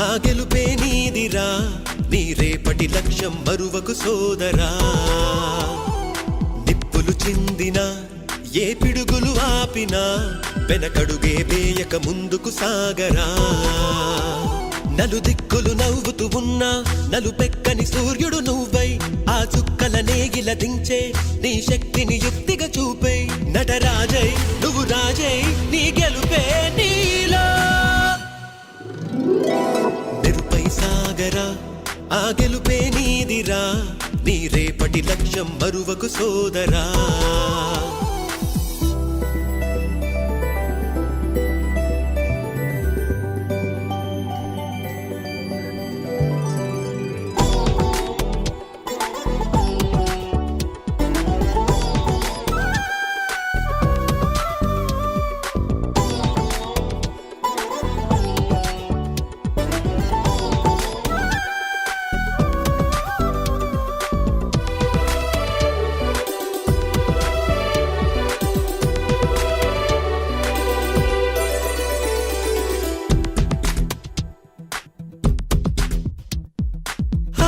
ఆ గెలుపే నీదిరా, నీ రేపటి లక్ష్యం మరువకు సోదరా. నిప్పులు చిందినా, ఏ పిడుగులు ఆపినా, వెనకడుగే వేయక ముందుకు సాగరా. నలుదిక్కులు నవ్వుతూ ఉన్నా, నలుపెక్కని సూర్యుడు నువ్వై, ఆ చుక్కల నేగిల దించే నీ శక్తిని యుక్తిగా చూపై. నటరాజై నువ్వు రాజై, నీ గెలుపే నీలో. నిరుపై సాగరా, ఆ గెలుపే నీదిరా, నీ రేపటి లక్ష్యం మరువకు సోదరా.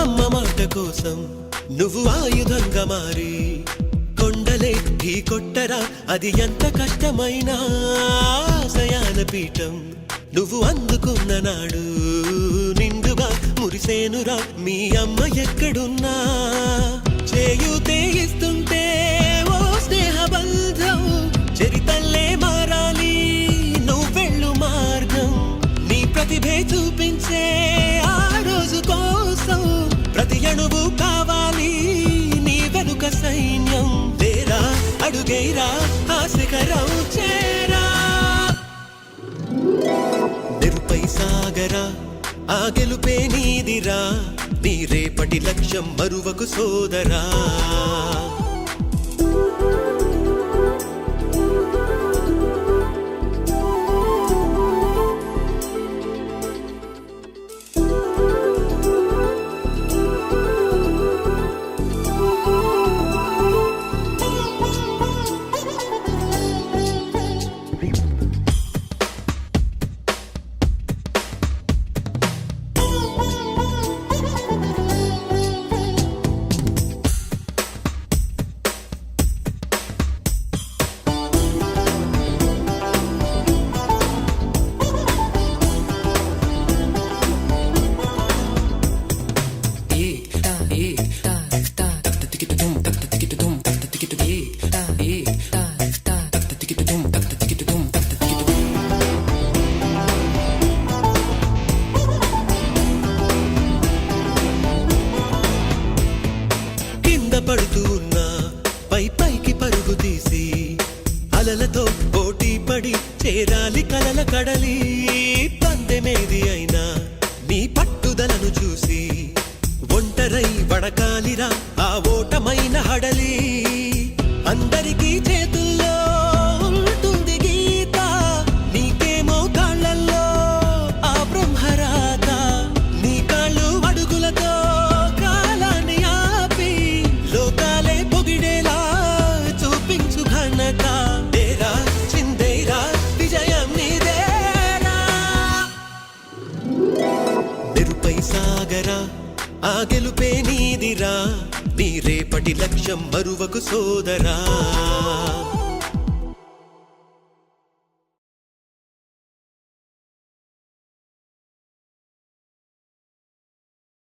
అమ్మ మాట కోసం నువ్వు ఆయుధంగా మారి, కొండలే ఢీ కొట్టరా, అది ఎంత కష్టమైనా. ఆశయాల పీఠం నువ్వు అందుకున్న నాడు, నిండుగా మురిసేనురా మీ అమ్మ ఎక్కడున్నా. చేయూతే ఇస్తుంటే ఓ స్నేహ బంధం, చరితల్లే మారాలి నువ్వెళ్ళు మార్గం. నీ ప్రతిభే చూపించే ఆ రోజు కోసం, ప్రతి అణువు కావాలి నీ వెనుక సైన్యం. లేరా అడుగైరా, ఆ శిఖరం చేరా. నిరుపై సాగరా, ఆ గెలుపే నీదిరా, నీ రేపటి లక్ష్యం మరువకు సోదరా. పడుతూ ఉన్నా పై పైకి పరుగు తీసి, అలలతో పోటీ పడి చేరాలి కలల కడలి. పందెమేది అయినా నీ పట్టుదలను చూసి, ఒంటరై వడకాలిరా ఆ ఓటమైన హడలి. అందరికీ చేతుల్లో ఉంటుంది గీత, నీకేమో కాళ్ళల్లో ఆ బ్రహ్మరాత. నీ కాళ్ళు అడుగులతో కాలాన్ని ఆపి, లోకాలే పొగిడేలా చూపించు ఘనత. డేరా చిందేరా, విజయం నీదేరా. నిరుపై సాగరా, ఆ గెలుపే నీదిరా, నీ రేపటి లక్ష్యం మరువకు సోదరా.